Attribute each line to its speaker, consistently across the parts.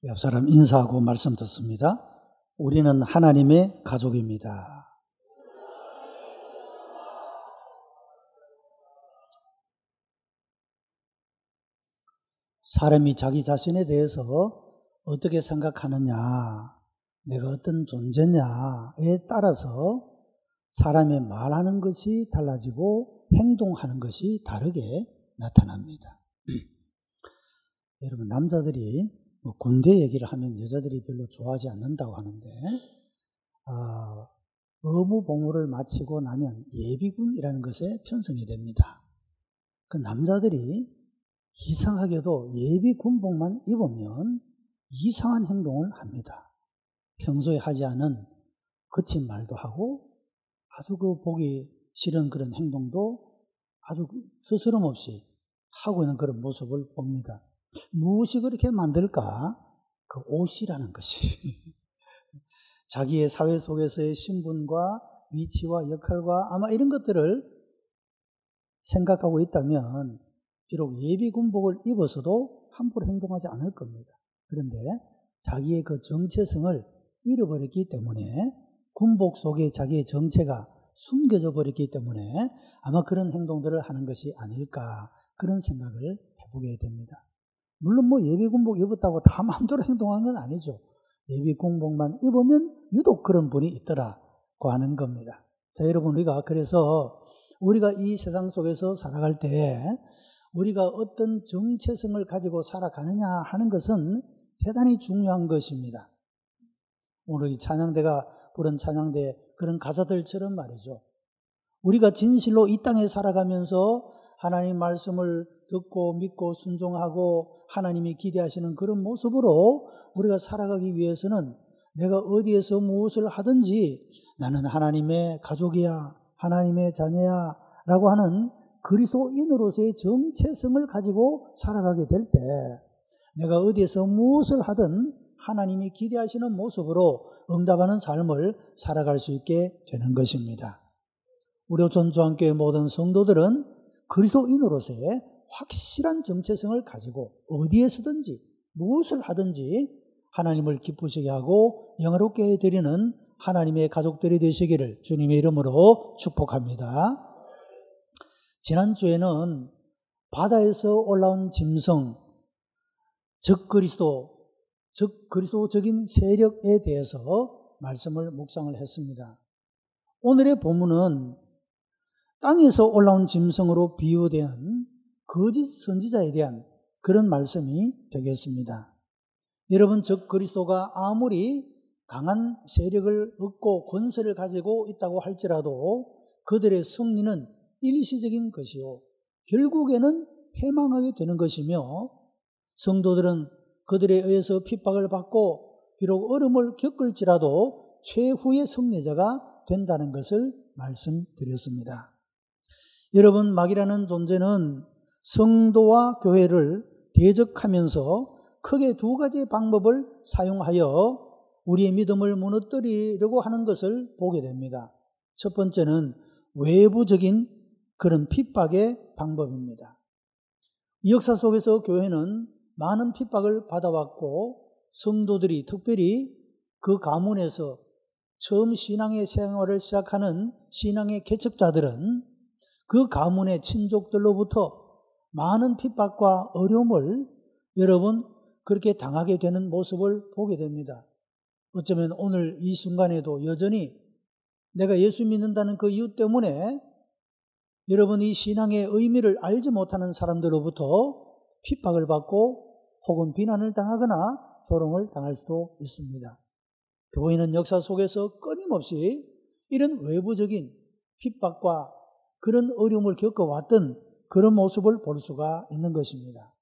Speaker 1: 옆 사람 인사하고 말씀 듣습니다. 우리는 하나님의 가족입니다. 사람이 자기 자신에 대해서 어떻게 생각하느냐, 내가 어떤 존재냐에 따라서 사람의 말하는 것이 달라지고 행동하는 것이 다르게 나타납니다. 여러분, 남자들이 군대 얘기를 하면 여자들이 별로 좋아하지 않는다고 하는데, 의무 복무를 마치고 나면 예비군이라는 것에 편성이 됩니다. 그 남자들이 이상하게도 예비군복만 입으면 이상한 행동을 합니다. 평소에 하지 않은 거친 말도 하고 아주 보기 싫은 그런 행동도 아주 스스럼 없이 하고 있는 그런 모습을 봅니다. 무엇이 그렇게 만들까? 그 옷이라는 것이. 자기의 사회 속에서의 신분과 위치와 역할과 아마 이런 것들을 생각하고 있다면 비록 예비군복을 입어서도 함부로 행동하지 않을 겁니다. 그런데 자기의 그 정체성을 잃어버렸기 때문에 군복 속에 자기의 정체가 숨겨져 버렸기 때문에 아마 그런 행동들을 하는 것이 아닐까, 그런 생각을 해보게 됩니다. 물론 예비군복 입었다고 다 마음대로 행동하는 건 아니죠. 예비군복만 입으면 유독 그런 분이 있더라고 하는 겁니다. 자, 여러분, 그래서 우리가 이 세상 속에서 살아갈 때 우리가 어떤 정체성을 가지고 살아가느냐 하는 것은 대단히 중요한 것입니다. 오늘 이 찬양대가 부른 찬양대 그런 가사들처럼 말이죠. 우리가 진실로 이 땅에 살아가면서 하나님 말씀을 듣고 믿고 순종하고 하나님이 기대하시는 그런 모습으로 우리가 살아가기 위해서는 내가 어디에서 무엇을 하든지 나는 하나님의 가족이야, 하나님의 자녀야 라고 하는 그리스도인으로서의 정체성을 가지고 살아가게 될 때 내가 어디에서 무엇을 하든 하나님이 기대하시는 모습으로 응답하는 삶을 살아갈 수 있게 되는 것입니다. 우리 전주한교회 모든 성도들은 그리스도인으로서의 확실한 정체성을 가지고 어디에서든지 무엇을 하든지 하나님을 기쁘시게 하고 영화롭게 해드리는 하나님의 가족들이 되시기를 주님의 이름으로 축복합니다. 지난주에는 바다에서 올라온 짐승, 즉 그리스도적인 세력에 대해서 말씀을 묵상을 했습니다. 오늘의 본문은 땅에서 올라온 짐승으로 비유된 거짓 선지자에 대한 그런 말씀이 되겠습니다. 여러분, 즉 그리스도가 아무리 강한 세력을 얻고 권세를 가지고 있다고 할지라도 그들의 승리는 일시적인 것이요 결국에는 패망하게 되는 것이며, 성도들은 그들에 의해서 핍박을 받고 비록 어려움을 겪을지라도 최후의 승리자가 된다는 것을 말씀드렸습니다. 여러분, 마귀라는 존재는 성도와 교회를 대적하면서 크게 두 가지의 방법을 사용하여 우리의 믿음을 무너뜨리려고 하는 것을 보게 됩니다. 첫 번째는 외부적인 그런 핍박의 방법입니다. 이 역사 속에서 교회는 많은 핍박을 받아왔고 성도들이 특별히 그 가문에서 처음 신앙의 생활을 시작하는 신앙의 개척자들은 그 가문의 친족들로부터 많은 핍박과 어려움을 여러분 그렇게 당하게 되는 모습을 보게 됩니다. 어쩌면 오늘 이 순간에도 여전히 내가 예수 믿는다는 그 이유 때문에 여러분 이 신앙의 의미를 알지 못하는 사람들로부터 핍박을 받고 혹은 비난을 당하거나 조롱을 당할 수도 있습니다. 교회는 역사 속에서 끊임없이 이런 외부적인 핍박과 그런 어려움을 겪어왔던 그런 모습을 볼 수가 있는 것입니다.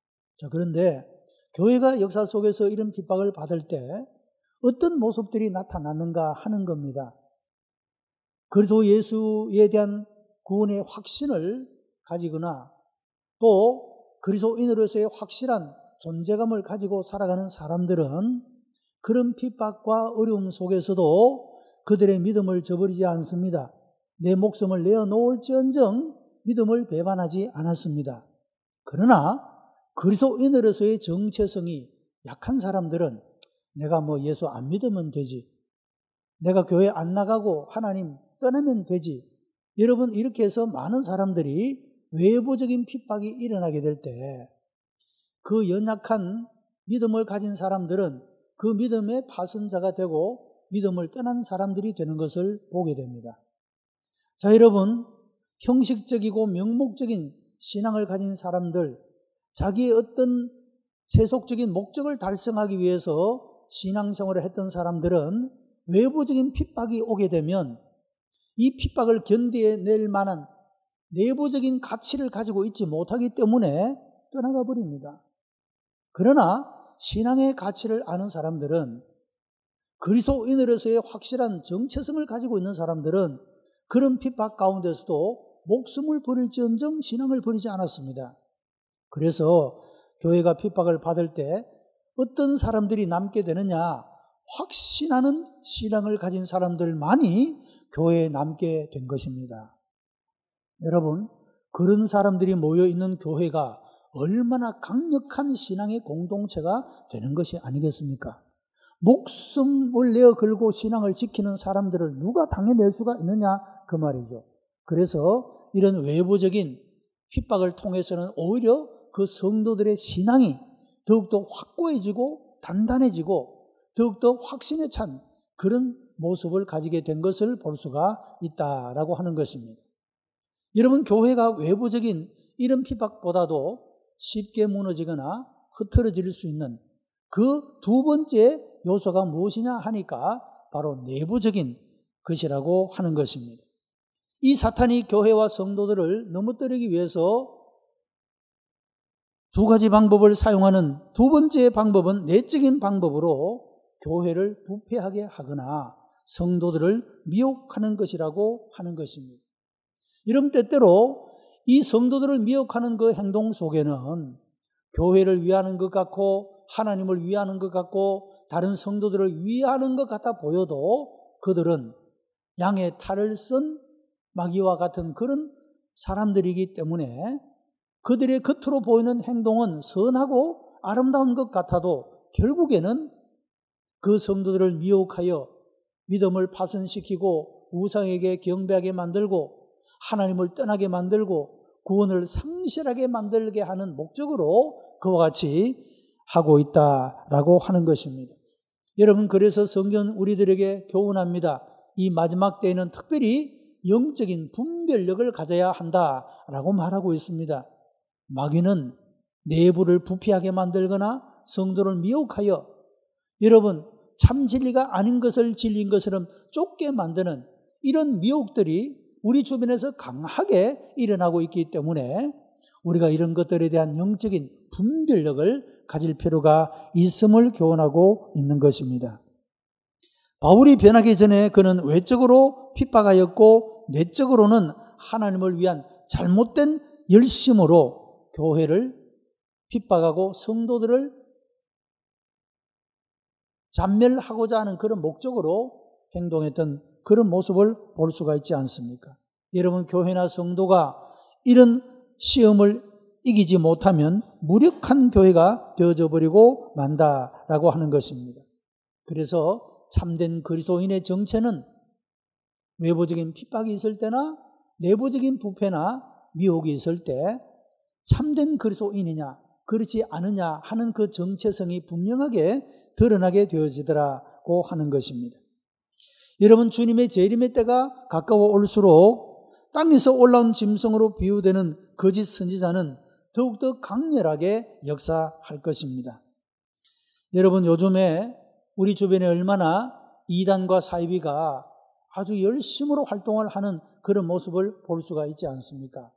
Speaker 1: 자, 그런데 교회가 역사 속에서 이런 핍박을 받을 때 어떤 모습들이 나타났는가 하는 겁니다. 그리스도 예수에 대한 구원의 확신을 가지거나 또 그리스도인으로서의 확실한 존재감을 가지고 살아가는 사람들은 그런 핍박과 어려움 속에서도 그들의 믿음을 저버리지 않습니다. 내 목숨을 내어놓을지언정 믿음을 배반하지 않았습니다. 그러나 그리스도인으로서의 정체성이 약한 사람들은 내가 뭐 예수 안 믿으면 되지. 내가 교회 안 나가고 하나님 떠나면 되지. 여러분, 이렇게 해서 많은 사람들이 외부적인 핍박이 일어나게 될 때 그 연약한 믿음을 가진 사람들은 그 믿음의 파선자가 되고 믿음을 떠난 사람들이 되는 것을 보게 됩니다. 자, 여러분, 형식적이고 명목적인 신앙을 가진 사람들, 자기의 어떤 세속적인 목적을 달성하기 위해서 신앙생활을 했던 사람들은 외부적인 핍박이 오게 되면 이 핍박을 견뎌낼 만한 내부적인 가치를 가지고 있지 못하기 때문에 떠나가 버립니다. 그러나 신앙의 가치를 아는 사람들은, 그리스도인으로서의 확실한 정체성을 가지고 있는 사람들은 그런 핍박 가운데서도 목숨을 버릴지언정 신앙을 버리지 않았습니다. 그래서 교회가 핍박을 받을 때 어떤 사람들이 남게 되느냐? 확신하는 신앙을 가진 사람들만이 교회에 남게 된 것입니다. 여러분, 그런 사람들이 모여있는 교회가 얼마나 강력한 신앙의 공동체가 되는 것이 아니겠습니까? 목숨을 내어 걸고 신앙을 지키는 사람들을 누가 당해낼 수가 있느냐, 그 말이죠. 그래서 이런 외부적인 핍박을 통해서는 오히려 그 성도들의 신앙이 더욱더 확고해지고 단단해지고 더욱더 확신에 찬 그런 모습을 가지게 된 것을 볼 수가 있다라고 하는 것입니다. 여러분, 교회가 외부적인 이런 핍박보다도 쉽게 무너지거나 흐트러질 수 있는 그 두 번째 요소가 무엇이냐 하니까 바로 내부적인 것이라고 하는 것입니다. 이 사탄이 교회와 성도들을 넘어뜨리기 위해서 두 가지 방법을 사용하는 두 번째 방법은 내적인 방법으로 교회를 부패하게 하거나 성도들을 미혹하는 것이라고 하는 것입니다. 이런 때때로 이 성도들을 미혹하는 그 행동 속에는 교회를 위하는 것 같고 하나님을 위하는 것 같고 다른 성도들을 위하는 것 같아 보여도 그들은 양의 탈을 쓴 마귀와 같은 그런 사람들이기 때문에 그들의 겉으로 보이는 행동은 선하고 아름다운 것 같아도 결국에는 그 성도들을 미혹하여 믿음을 파손시키고 우상에게 경배하게 만들고 하나님을 떠나게 만들고 구원을 상실하게 만들게 하는 목적으로 그와 같이 하고 있다라고 하는 것입니다. 여러분, 그래서 성경 우리들에게 교훈합니다. 이 마지막 때에는 특별히 영적인 분별력을 가져야 한다라고 말하고 있습니다. 마귀는 내부를 부패하게 만들거나 성도를 미혹하여 여러분 참 진리가 아닌 것을 진리인 것처럼 쫓게 만드는 이런 미혹들이 우리 주변에서 강하게 일어나고 있기 때문에 우리가 이런 것들에 대한 영적인 분별력을 가질 필요가 있음을 교훈하고 있는 것입니다. 바울이 변하기 전에 그는 외적으로 핍박하였고 내적으로는 하나님을 위한 잘못된 열심으로 교회를 핍박하고 성도들을 잔멸하고자 하는 그런 목적으로 행동했던 그런 모습을 볼 수가 있지 않습니까? 여러분, 교회나 성도가 이런 시험을 이기지 못하면 무력한 교회가 되어져 버리고 만다라고 하는 것입니다. 그래서 참된 그리스도인의 정체는 외부적인 핍박이 있을 때나 내부적인 부패나 미혹이 있을 때 참된 그리스도인이냐 그렇지 않으냐 하는 그 정체성이 분명하게 드러나게 되어지더라고 하는 것입니다. 여러분, 주님의 재림의 때가 가까워 올수록 땅에서 올라온 짐승으로 비유되는 거짓 선지자는 더욱더 강렬하게 역사할 것입니다. 여러분, 요즘에 우리 주변에 얼마나 이단과 사이비가 아주 열심으로 활동을 하는 그런 모습을 볼 수가 있지 않습니까?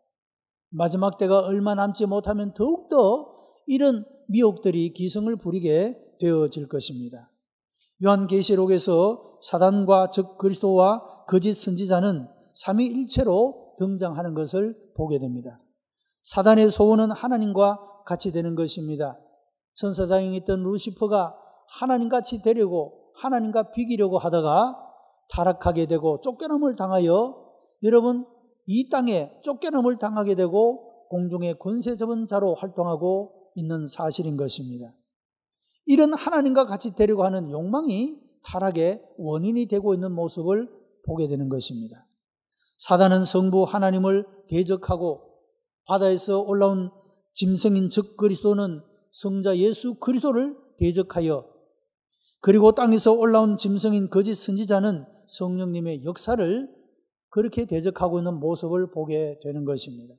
Speaker 1: 마지막 때가 얼마 남지 못하면 더욱더 이런 미혹들이 기승을 부리게 되어질 것입니다. 요한계시록에서 사단과 즉 그리스도와 거짓 선지자는 삼위일체로 등장하는 것을 보게 됩니다. 사단의 소원은 하나님과 같이 되는 것입니다. 천사장이었던 루시퍼가 하나님같이 되려고 하나님과 비기려고 하다가 타락하게 되고 쫓겨남을 당하여 여러분 이 땅에 쫓겨남을 당하게 되고 공중의 권세 잡은 자로 활동하고 있는 사실인 것입니다. 이런 하나님과 같이 되려고 하는 욕망이 타락의 원인이 되고 있는 모습을 보게 되는 것입니다. 사단은 성부 하나님을 대적하고 바다에서 올라온 짐승인 즉 그리스도는 성자 예수 그리스도를 대적하여, 그리고 땅에서 올라온 짐승인 거짓 선지자는 성령님의 역사를 그렇게 대적하고 있는 모습을 보게 되는 것입니다.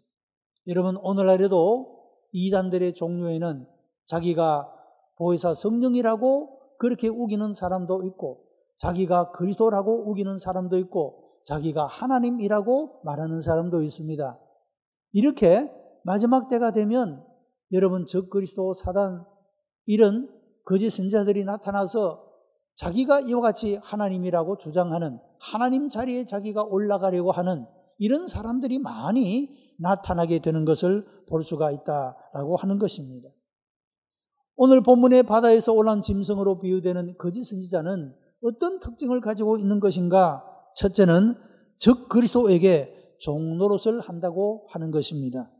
Speaker 1: 여러분, 오늘날에도 이단들의 종류에는 자기가 보혜사 성령이라고 그렇게 우기는 사람도 있고, 자기가 그리스도라고 우기는 사람도 있고, 자기가 하나님이라고 말하는 사람도 있습니다. 이렇게 마지막 때가 되면 여러분, 적그리스도, 사단, 이런 거짓 선지자들이 나타나서 자기가 이와 같이 하나님이라고 주장하는, 하나님 자리에 자기가 올라가려고 하는 이런 사람들이 많이 나타나게 되는 것을 볼 수가 있다라고 하는 것입니다. 오늘 본문의 바다에서 올라온 짐승으로 비유되는 거짓 선지자는 어떤 특징을 가지고 있는 것인가? 첫째는 적 그리스도에게 종노릇을 한다고 하는 것입니다.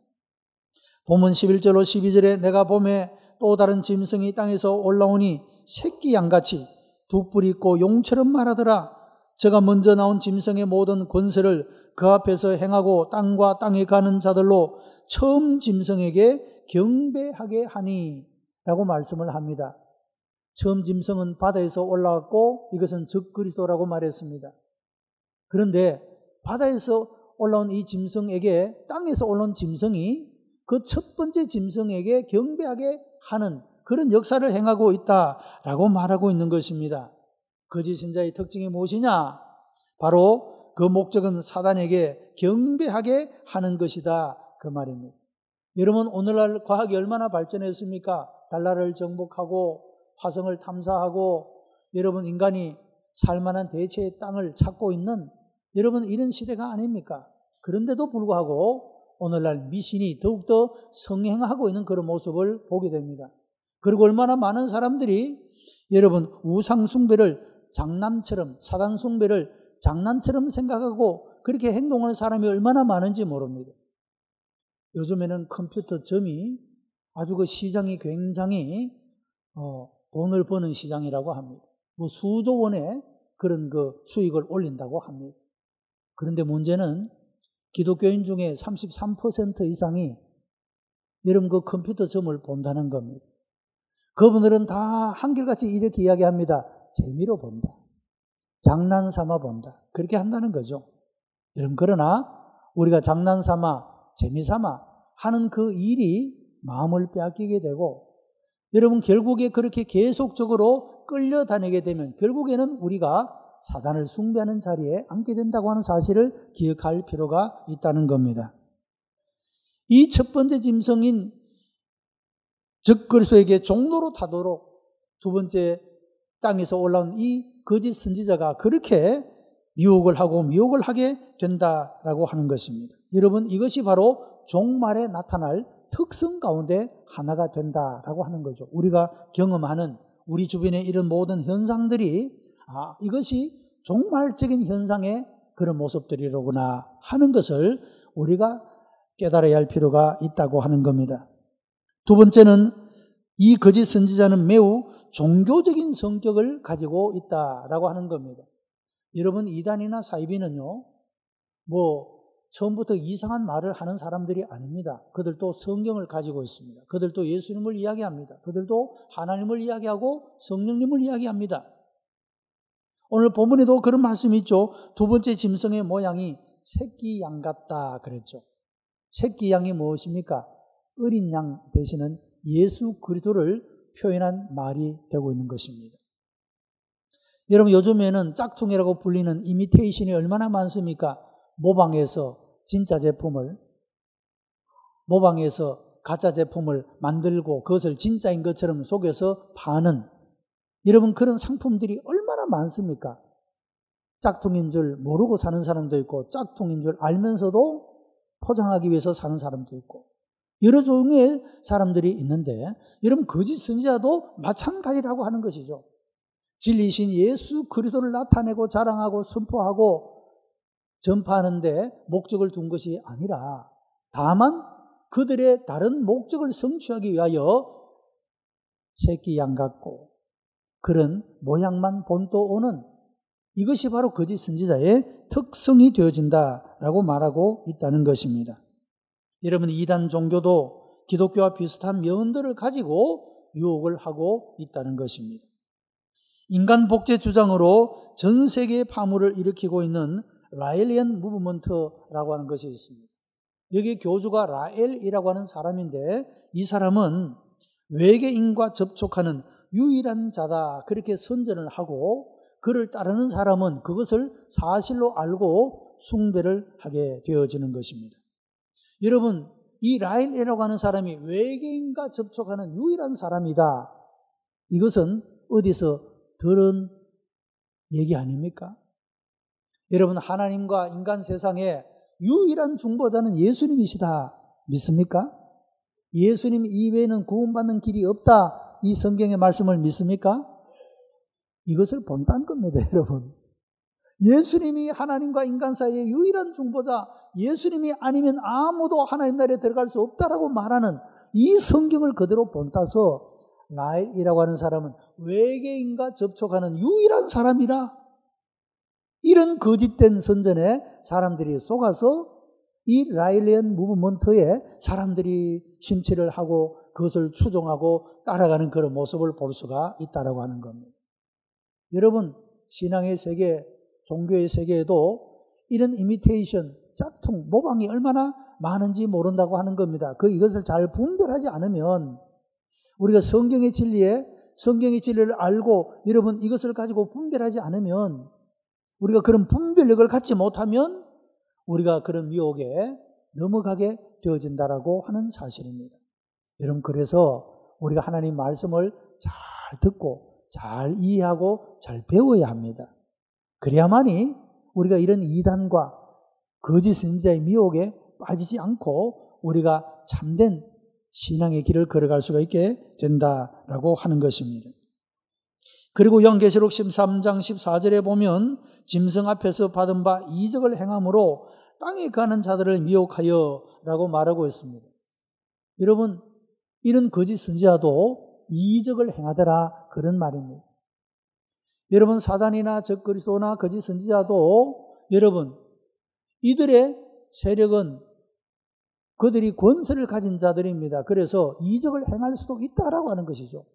Speaker 1: 본문 11절로 12절에 내가 봄에 또 다른 짐승이 땅에서 올라오니 새끼 양같이 두 뿔이 있고 용처럼 말하더라. 저가 먼저 나온 짐승의 모든 권세를 그 앞에서 행하고 땅과 땅에 가는 자들로 처음 짐승에게 경배하게 하니 라고 말씀을 합니다. 처음 짐승은 바다에서 올라왔고 이것은 적그리스도라고 말했습니다. 그런데 바다에서 올라온 이 짐승에게, 땅에서 올라온 짐승이 그 첫 번째 짐승에게 경배하게 하는 그런 역사를 행하고 있다라고 말하고 있는 것입니다. 거짓 선지자의 특징이 무엇이냐? 바로 그 목적은 사단에게 경배하게 하는 것이다, 그 말입니다. 여러분, 오늘날 과학이 얼마나 발전했습니까? 달나라를 정복하고 화성을 탐사하고 여러분, 인간이 살만한 대체의 땅을 찾고 있는 여러분, 이런 시대가 아닙니까? 그런데도 불구하고 오늘날 미신이 더욱더 성행하고 있는 그런 모습을 보게 됩니다. 그리고 얼마나 많은 사람들이 여러분, 우상 숭배를 장난처럼, 사단 숭배를 장난처럼 생각하고 그렇게 행동하는 사람이 얼마나 많은지 모릅니다. 요즘에는 컴퓨터점이 아주 그 시장이 굉장히 돈을 버는 시장이라고 합니다. 뭐 수조 원의 그런 그 수익을 올린다고 합니다. 그런데 문제는 기독교인 중에 33% 이상이 여러분 그 컴퓨터점을 본다는 겁니다. 그분들은 다 한결같이 이렇게 이야기합니다. 재미로 본다. 장난삼아 본다. 그렇게 한다는 거죠. 여러분, 그러나 우리가 장난삼아, 재미삼아 하는 그 일이 마음을 빼앗기게 되고, 여러분 결국에 그렇게 계속적으로 끌려다니게 되면 결국에는 우리가 사단을 숭배하는 자리에 앉게 된다고 하는 사실을 기억할 필요가 있다는 겁니다. 이 첫 번째 짐승인 적그리스도에게 종로로 타도록 두 번째 땅에서 올라온 이 거짓 선지자가 그렇게 유혹을 하고 미혹을 하게 된다라고 하는 것입니다. 여러분, 이것이 바로 종말에 나타날 특성 가운데 하나가 된다라고 하는 거죠. 우리가 경험하는 우리 주변의 이런 모든 현상들이 이것이 종말적인 현상의 그런 모습들이로구나 하는 것을 우리가 깨달아야 할 필요가 있다고 하는 겁니다. 두 번째는 이 거짓 선지자는 매우 종교적인 성격을 가지고 있다라고 하는 겁니다. 여러분, 이단이나 사이비는요, 처음부터 이상한 말을 하는 사람들이 아닙니다. 그들도 성경을 가지고 있습니다. 그들도 예수님을 이야기합니다. 그들도 하나님을 이야기하고 성령님을 이야기합니다. 오늘 본문에도 그런 말씀이 있죠. 두 번째 짐승의 모양이 새끼 양 같다 그랬죠. 새끼 양이 무엇입니까? 어린 양 되시는 예수 그리스도를 표현한 말이 되고 있는 것입니다. 여러분, 요즘에는 짝퉁이라고 불리는 이미테이션이 얼마나 많습니까? 모방해서 가짜 제품을 만들고 그것을 진짜인 것처럼 속여서 파는, 여러분, 그런 상품들이 얼마나 많습니까? 짝퉁인 줄 모르고 사는 사람도 있고 짝퉁인 줄 알면서도 포장하기 위해서 사는 사람도 있고 여러 종류의 사람들이 있는데, 여러분, 거짓 선지자도 마찬가지라고 하는 것이죠. 진리신 예수 그리스도를 나타내고 자랑하고 선포하고 전파하는데 목적을 둔 것이 아니라 다만 그들의 다른 목적을 성취하기 위하여 새끼 양 같고 그런 모양만 본떠오는 이것이 바로 거짓 선지자의 특성이 되어진다라고 말하고 있다는 것입니다. 여러분, 이단 종교도 기독교와 비슷한 면들을 가지고 유혹을 하고 있다는 것입니다. 인간 복제 주장으로 전 세계의 파문을 일으키고 있는 라엘리언 무브먼트라고 하는 것이 있습니다. 여기 교주가 라엘이라고 하는 사람인데 이 사람은 외계인과 접촉하는 유일한 자다 그렇게 선전을 하고 그를 따르는 사람은 그것을 사실로 알고 숭배를 하게 되어지는 것입니다. 여러분, 이 라엘이라고 하는 사람이 외계인과 접촉하는 유일한 사람이다. 이것은 어디서 들은 얘기 아닙니까? 여러분, 하나님과 인간 세상에 유일한 중보자는 예수님이시다. 믿습니까? 예수님 이외에는 구원받는 길이 없다. 이 성경의 말씀을 믿습니까? 이것을 본딴 겁니다, 여러분. 예수님이 하나님과 인간 사이의 유일한 중보자, 예수님이 아니면 아무도 하나님 나라에 들어갈 수 없다라고 말하는 이 성경을 그대로 본따서 라엘이라고 하는 사람은 외계인과 접촉하는 유일한 사람이라, 이런 거짓된 선전에 사람들이 속아서 이 라엘리언 무브먼트에 사람들이 심취를 하고 그것을 추종하고 따라가는 그런 모습을 볼 수가 있다라고 하는 겁니다. 여러분, 신앙의 세계, 종교의 세계에도 이런 이미테이션, 짝퉁, 모방이 얼마나 많은지 모른다고 하는 겁니다. 이것을 잘 분별하지 않으면 우리가 성경의 진리를 알고 여러분 이것을 가지고 분별하지 않으면 우리가 그런 분별력을 갖지 못하면 우리가 그런 미혹에 넘어가게 되어진다라고 하는 사실입니다. 여러분, 그래서 우리가 하나님 말씀을 잘 듣고 잘 이해하고 잘 배워야 합니다. 그래야만이 우리가 이런 이단과 거짓 선지자의 미혹에 빠지지 않고 우리가 참된 신앙의 길을 걸어갈 수가 있게 된다라고 하는 것입니다. 그리고 요한계시록 13장 14절에 보면 짐승 앞에서 받은 바 이적을 행함으로 땅에 가는 자들을 미혹하여 라고 말하고 있습니다. 여러분, 이런 거짓 선지자도 이적을 행하더라 그런 말입니다. 여러분, 사단이나 적그리스도나 거짓 선지자도 여러분 이들의 세력은 그들이 권세를 가진 자들입니다. 그래서 이적을 행할 수도 있다라고 하는 것이죠.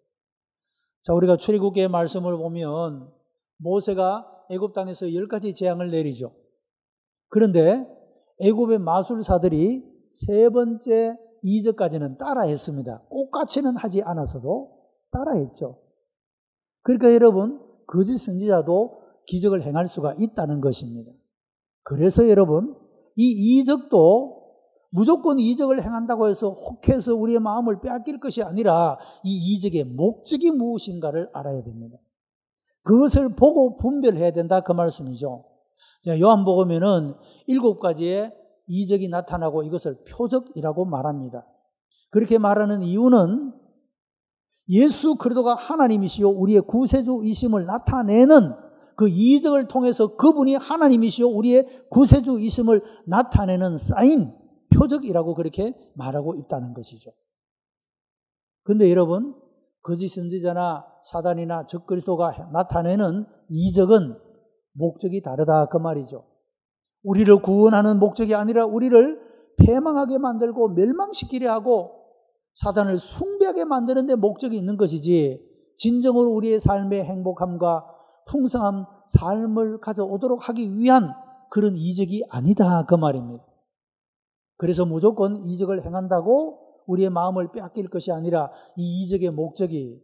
Speaker 1: 자, 우리가 출애굽기의 말씀을 보면 모세가 애굽 땅에서 10가지 재앙을 내리죠. 그런데 애굽의 마술사들이 세 번째 이적까지는 따라했습니다. 똑같이는 하지 않았어도 따라했죠. 그러니까 여러분, 거짓 선지자도 기적을 행할 수가 있다는 것입니다. 그래서 여러분, 이 이적도 무조건 이적을 행한다고 해서 혹해서 우리의 마음을 빼앗길 것이 아니라 이 이적의 목적이 무엇인가를 알아야 됩니다. 그것을 보고 분별해야 된다 그 말씀이죠. 요한복음에는 7가지의 이적이 나타나고 이것을 표적이라고 말합니다. 그렇게 말하는 이유는 예수 그리스도가 하나님이시요 우리의 구세주이심을 나타내는 그 이적을 통해서 그분이 하나님이시요 우리의 구세주이심을 나타내는 사인, 표적이라고 그렇게 말하고 있다는 것이죠. 그런데 여러분, 거짓 선지자나 사단이나 적그리스도가 나타내는 이적은 목적이 다르다 그 말이죠. 우리를 구원하는 목적이 아니라 우리를 패망하게 만들고 멸망시키려 하고 사단을 숭배하게 만드는 데 목적이 있는 것이지 진정으로 우리의 삶의 행복함과 풍성한 삶을 가져오도록 하기 위한 그런 이적이 아니다 그 말입니다. 그래서 무조건 이적을 행한다고 우리의 마음을 빼앗길 것이 아니라 이 이적의 목적이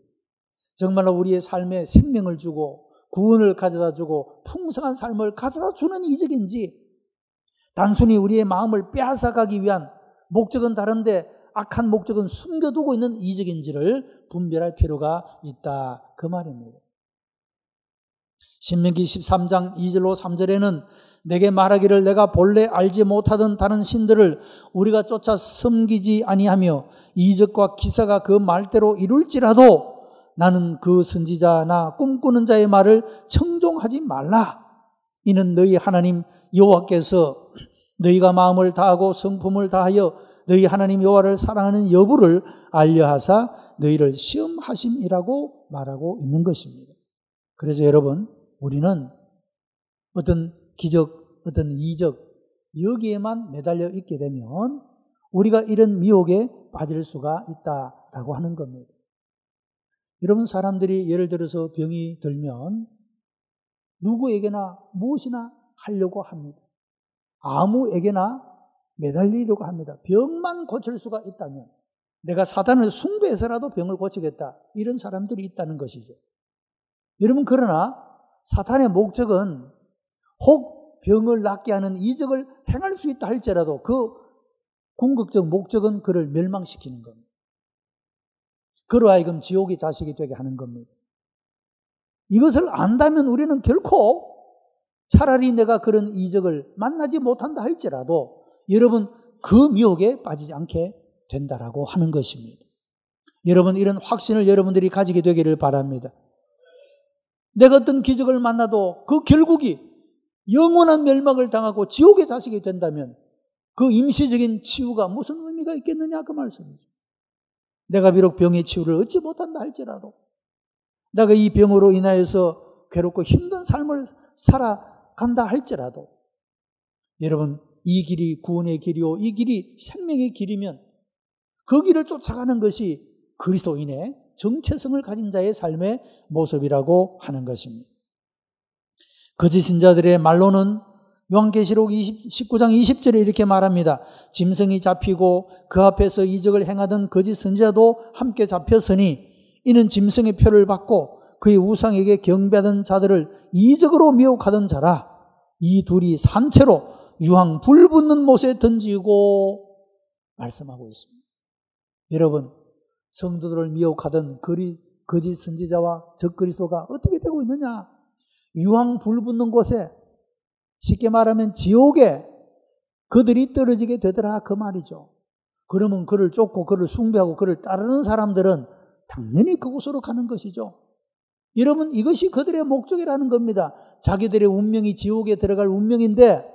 Speaker 1: 정말로 우리의 삶에 생명을 주고 구원을 가져다 주고 풍성한 삶을 가져다 주는 이적인지 단순히 우리의 마음을 빼앗아가기 위한 목적은 다른데 악한 목적은 숨겨두고 있는 이적인지를 분별할 필요가 있다 그 말입니다. 신명기 13장 2절로 3절에는 내게 말하기를 내가 본래 알지 못하던 다른 신들을 우리가 쫓아 섬기지 아니하며 이적과 기사가 그 말대로 이룰지라도 나는 그 선지자나 꿈꾸는 자의 말을 청종하지 말라. 이는 너희 하나님 여호와께서 너희가 마음을 다하고 성품을 다하여 너희 하나님 여호와를 사랑하는 여부를 알려하사 너희를 시험하심이라고 말하고 있는 것입니다. 그래서 여러분, 우리는 어떤 기적, 어떤 이적, 여기에만 매달려 있게 되면 우리가 이런 미혹에 빠질 수가 있다라고 하는 겁니다. 여러분, 사람들이 예를 들어서 병이 들면 누구에게나 무엇이나 하려고 합니다. 아무에게나 매달리려고 합니다. 병만 고칠 수가 있다면 내가 사단을 숭배해서라도 병을 고치겠다, 이런 사람들이 있다는 것이죠. 여러분, 그러나 사탄의 목적은 혹 병을 낫게 하는 이적을 행할 수 있다 할지라도 그 궁극적 목적은 그를 멸망시키는 겁니다. 그로 하여금 지옥의 자식이 되게 하는 겁니다. 이것을 안다면 우리는 결코, 차라리 내가 그런 이적을 만나지 못한다 할지라도 여러분, 그 미혹에 빠지지 않게 된다라고 하는 것입니다. 여러분, 이런 확신을 여러분들이 가지게 되기를 바랍니다. 내가 어떤 기적을 만나도 그 결국이 영원한 멸망을 당하고 지옥의 자식이 된다면 그 임시적인 치유가 무슨 의미가 있겠느냐, 그 말씀이죠. 내가 비록 병의 치유를 얻지 못한다 할지라도, 내가 이 병으로 인하여서 괴롭고 힘든 삶을 살아간다 할지라도, 여러분, 이 길이 구원의 길이요 이 길이 생명의 길이면 그 길을 쫓아가는 것이 그리스도인의 정체성을 가진 자의 삶의 모습이라고 하는 것입니다. 거짓 신자들의 말로는 요한계시록 19장 20절에 이렇게 말합니다. 짐승이 잡히고 그 앞에서 이적을 행하던 거짓 선지자도 함께 잡혔으니 이는 짐승의 표를 받고 그의 우상에게 경배하던 자들을 이적으로 미혹하던 자라. 이 둘이 산채로 유황 불 붙는 못에 던지고, 말씀하고 있습니다. 여러분, 성도들을 미혹하던 거짓 선지자와 적그리스도가 어떻게 되고 있느냐? 유황 불 붙는 곳에, 쉽게 말하면 지옥에 그들이 떨어지게 되더라, 그 말이죠. 그러면 그를 쫓고 그를 숭배하고 그를 따르는 사람들은 당연히 그곳으로 가는 것이죠. 여러분, 이것이 그들의 목적이라는 겁니다. 자기들의 운명이 지옥에 들어갈 운명인데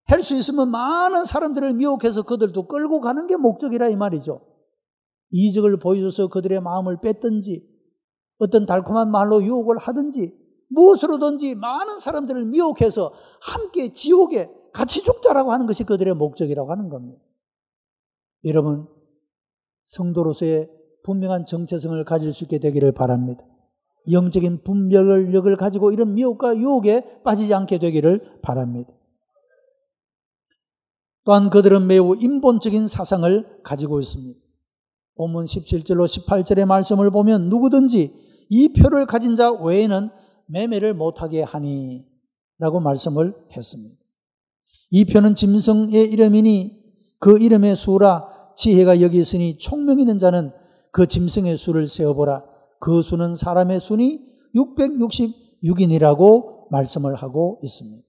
Speaker 1: 할 수 있으면 많은 사람들을 미혹해서 그들도 끌고 가는 게 목적이라 이 말이죠. 이적을 보여줘서 그들의 마음을 뺐든지 어떤 달콤한 말로 유혹을 하든지 무엇으로든지 많은 사람들을 미혹해서 함께 지옥에 같이 죽자라고 하는 것이 그들의 목적이라고 하는 겁니다. 여러분, 성도로서의 분명한 정체성을 가질 수 있게 되기를 바랍니다. 영적인 분별력을 가지고 이런 미혹과 유혹에 빠지지 않게 되기를 바랍니다. 또한 그들은 매우 인본적인 사상을 가지고 있습니다. 본문 17절로 18절의 말씀을 보면 누구든지 이 표를 가진 자 외에는 매매를 못하게 하니 라고 말씀을 했습니다. 이 표는 짐승의 이름이니 그 이름의 수라. 지혜가 여기 있으니 총명 있는 자는 그 짐승의 수를 세어보라. 그 수는 사람의 수니 666이니라고 말씀을 하고 있습니다.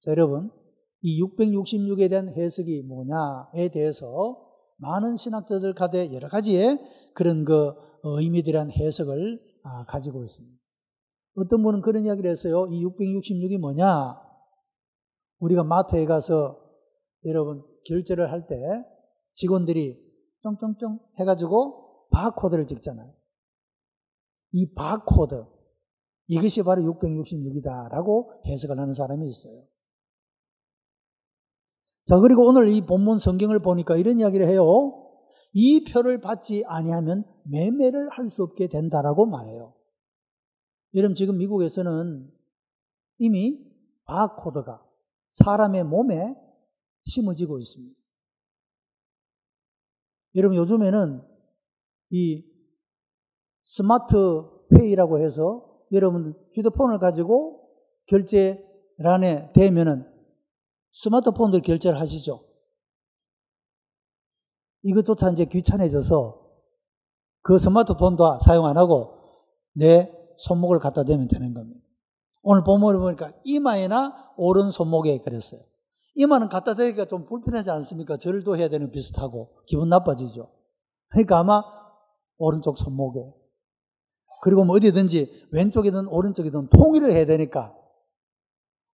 Speaker 1: 자, 여러분, 이 666에 대한 해석이 뭐냐에 대해서 많은 신학자들 가운데 여러 가지의 그런 의미에 대한 해석을 가지고 있습니다. 어떤 분은 그런 이야기를 했어요. 이 666이 뭐냐? 우리가 마트에 가서 여러분 결제를 할 때 직원들이 뿅뿅뿅 해가지고 바코드를 찍잖아요. 이 바코드, 이것이 바로 666이다라고 해석을 하는 사람이 있어요. 자, 그리고 오늘 이 본문 성경을 보니까 이런 이야기를 해요. 이 표를 받지 아니하면 매매를 할 수 없게 된다라고 말해요. 여러분, 지금 미국에서는 이미 바코드가 사람의 몸에 심어지고 있습니다. 여러분, 요즘에는 이 스마트페이라고 해서 여러분 휴대폰을 가지고 결제란에 대면은 스마트폰들 결제를 하시죠. 이것조차 이제 귀찮아져서 그 스마트폰도 사용 안 하고 내 손목을 갖다 대면 되는 겁니다. 오늘 본문을 보니까 이마에나 오른 손목에 그랬어요. 이마는 갖다 대기가 좀 불편하지 않습니까? 절도 해야 되는 비슷하고 기분 나빠지죠. 그러니까 아마 오른쪽 손목에, 그리고 뭐 어디든지 왼쪽이든 오른쪽이든 통일을 해야 되니까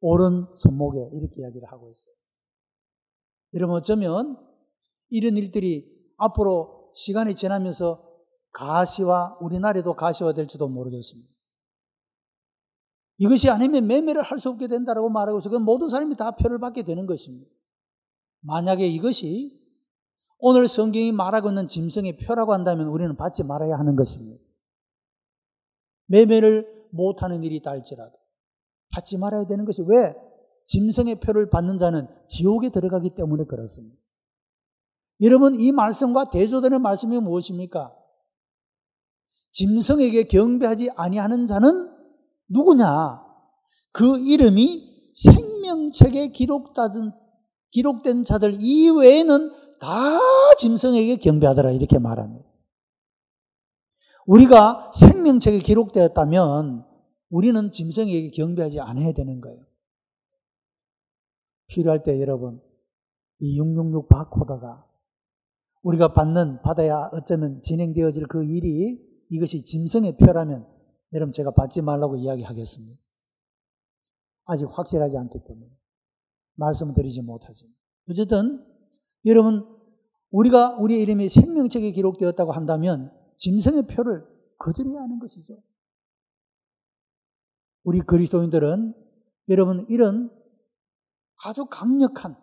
Speaker 1: 오른 손목에 이렇게 이야기를 하고 있어요. 여러분, 어쩌면 이런 일들이 앞으로 시간이 지나면서 가시화, 우리나라에도 가시화될지도 모르겠습니다. 이것이 아니면 매매를 할 수 없게 된다고 말하고 있어서 모든 사람이 다 표를 받게 되는 것입니다. 만약에 이것이 오늘 성경이 말하고 있는 짐승의 표라고 한다면 우리는 받지 말아야 하는 것입니다. 매매를 못하는 일이 있다 할지라도 받지 말아야 되는 것이, 왜? 짐승의 표를 받는 자는 지옥에 들어가기 때문에 그렇습니다. 여러분, 이 말씀과 대조되는 말씀이 무엇입니까? 짐승에게 경배하지 아니하는 자는 누구냐? 그 이름이 생명책에 기록된 자들 이외에는 다 짐승에게 경배하더라, 이렇게 말합니다. 우리가 생명책에 기록되었다면 우리는 짐승에게 경배하지 않아야 되는 거예요. 필요할 때 여러분, 이 666 바코드가 우리가 받아야 어쩌면 진행되어질 그 일이 이것이 짐승의 표라면 여러분, 제가 받지 말라고 이야기하겠습니다. 아직 확실하지 않기 때문에 말씀을 드리지 못하지만, 어쨌든 여러분, 우리가 우리의 이름이 생명책에 기록되었다고 한다면 짐승의 표를 거절해야 하는 것이죠. 우리 그리스도인들은 여러분, 이런 아주 강력한,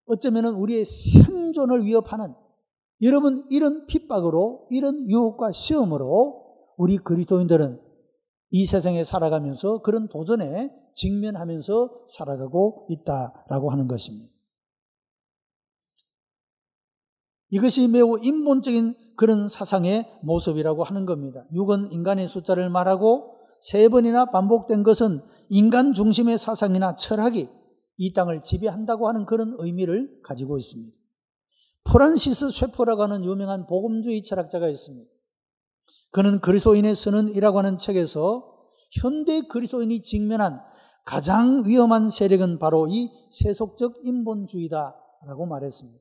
Speaker 1: 어쩌면 우리의 생존을 위협하는 여러분, 이런 핍박으로, 이런 유혹과 시험으로 우리 그리스도인들은 이 세상에 살아가면서 그런 도전에 직면하면서 살아가고 있다라고 하는 것입니다. 이것이 매우 인본적인 그런 사상의 모습이라고 하는 겁니다. 6은 인간의 숫자를 말하고 3번이나 반복된 것은 인간 중심의 사상이나 철학이 이 땅을 지배한다고 하는 그런 의미를 가지고 있습니다. 프란시스 쉐퍼라고 하는 유명한 복음주의 철학자가 있습니다. 그는 그리스도인의 선언이라고 하는 책에서 현대 그리스도인이 직면한 가장 위험한 세력은 바로 이 세속적 인본주의다라고 말했습니다.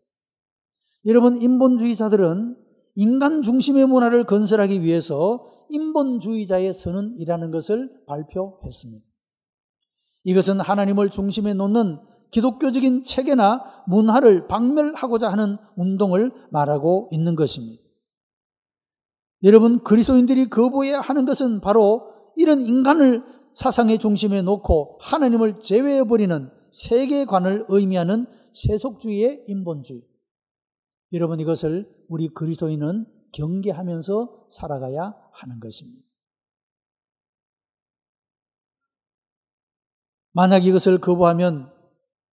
Speaker 1: 여러분, 인본주의자들은 인간 중심의 문화를 건설하기 위해서 인본주의자의 선언이라는 것을 발표했습니다. 이것은 하나님을 중심에 놓는 기독교적인 체계나 문화를 박멸하고자 하는 운동을 말하고 있는 것입니다. 여러분, 그리스도인들이 거부해야 하는 것은 바로 이런 인간을 사상의 중심에 놓고 하나님을 제외해버리는 세계관을 의미하는 세속주의의 인본주의. 여러분, 이것을 우리 그리스도인은 경계하면서 살아가야 하는 것입니다. 만약 이것을 거부하면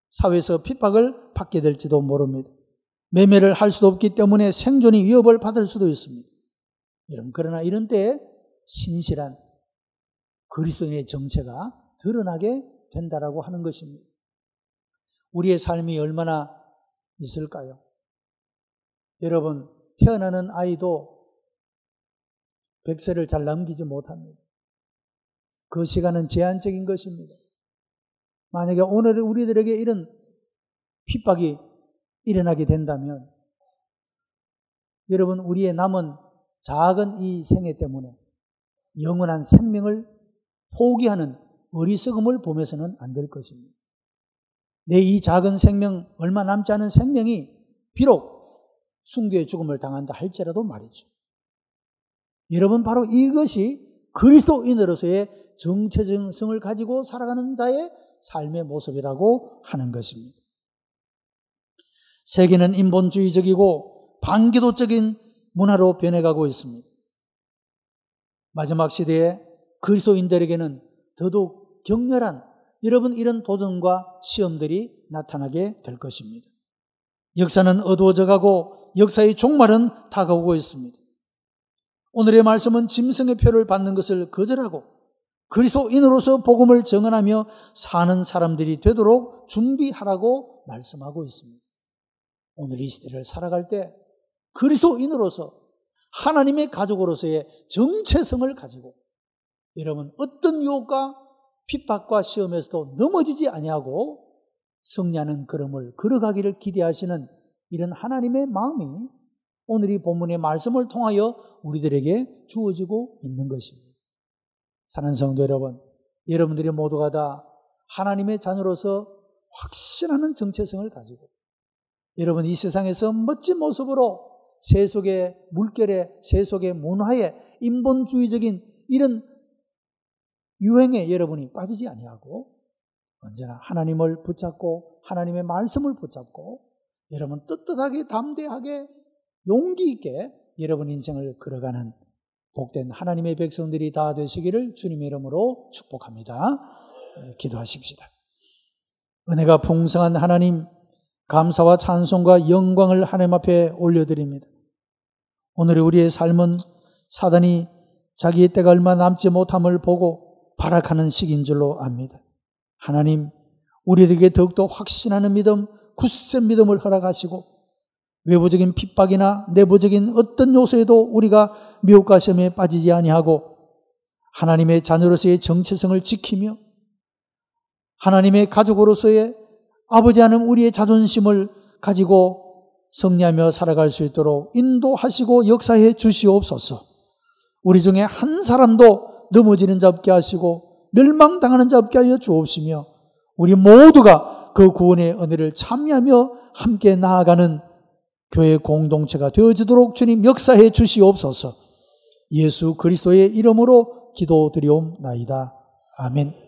Speaker 1: 사회에서 핍박을 받게 될지도 모릅니다. 매매를 할 수도 없기 때문에 생존이 위협을 받을 수도 있습니다. 여러분, 그러나 이런 때에 신실한 그리스도인의 정체가 드러나게 된다라고 하는 것입니다. 우리의 삶이 얼마나 있을까요? 여러분, 태어나는 아이도 100세를 잘 넘기지 못합니다. 그 시간은 제한적인 것입니다. 만약에 오늘 우리들에게 이런 핍박이 일어나게 된다면 여러분, 우리의 남은 작은 이 생애 때문에 영원한 생명을 포기하는 어리석음을 보면서는 안 될 것입니다. 내 이 작은 생명, 얼마 남지 않은 생명이 비록 순교의 죽음을 당한다 할지라도 말이죠. 여러분, 바로 이것이 그리스도인으로서의 정체성을 가지고 살아가는 자의 삶의 모습이라고 하는 것입니다. 세계는 인본주의적이고 반기독적인 문화로 변해가고 있습니다. 마지막 시대에 그리스도인들에게는 더더욱 격렬한 여러분, 이런 도전과 시험들이 나타나게 될 것입니다. 역사는 어두워져가고 역사의 종말은 다가오고 있습니다. 오늘의 말씀은 짐승의 표를 받는 것을 거절하고 그리스도인으로서 복음을 증언하며 사는 사람들이 되도록 준비하라고 말씀하고 있습니다. 오늘 이 시대를 살아갈 때 그리스도인으로서 하나님의 가족으로서의 정체성을 가지고 여러분, 어떤 유혹과 핍박과 시험에서도 넘어지지 아니하고 승리하는 걸음을 걸어가기를 기대하시는 이런 하나님의 마음이 오늘 이 본문의 말씀을 통하여 우리들에게 주어지고 있는 것입니다. 사랑하는 성도 여러분, 여러분들이 모두가 다 하나님의 자녀로서 확신하는 정체성을 가지고 여러분, 이 세상에서 멋진 모습으로 세속의 물결에, 세속의 문화에, 인본주의적인 이런 유행에 여러분이 빠지지 아니하고 언제나 하나님을 붙잡고 하나님의 말씀을 붙잡고 여러분 떳떳하게 담대하게 용기 있게 여러분 인생을 걸어가는 복된 하나님의 백성들이 다 되시기를 주님의 이름으로 축복합니다. 기도하십시다. 은혜가 풍성한 하나님, 감사와 찬송과 영광을 하나님 앞에 올려드립니다. 오늘 우리의 삶은 사단이 자기의 때가 얼마 남지 못함을 보고 발악하는 시기인 줄로 압니다. 하나님, 우리에게 더욱더 확신하는 믿음, 굳센 믿음을 허락하시고 외부적인 핍박이나 내부적인 어떤 요소에도 우리가 미혹과 시험에 빠지지 아니하고 하나님의 자녀로서의 정체성을 지키며 하나님의 가족으로서의 아버지 하나님 우리의 자존심을 가지고 승리하며 살아갈 수 있도록 인도하시고 역사해 주시옵소서. 우리 중에 한 사람도 넘어지는 자 없게 하시고 멸망당하는 자 없게 하여 주옵시며 우리 모두가 그 구원의 은혜를 참여하며 함께 나아가는 교회 공동체가 되어지도록 주님 역사해 주시옵소서. 예수 그리스도의 이름으로 기도드리옵나이다. 아멘.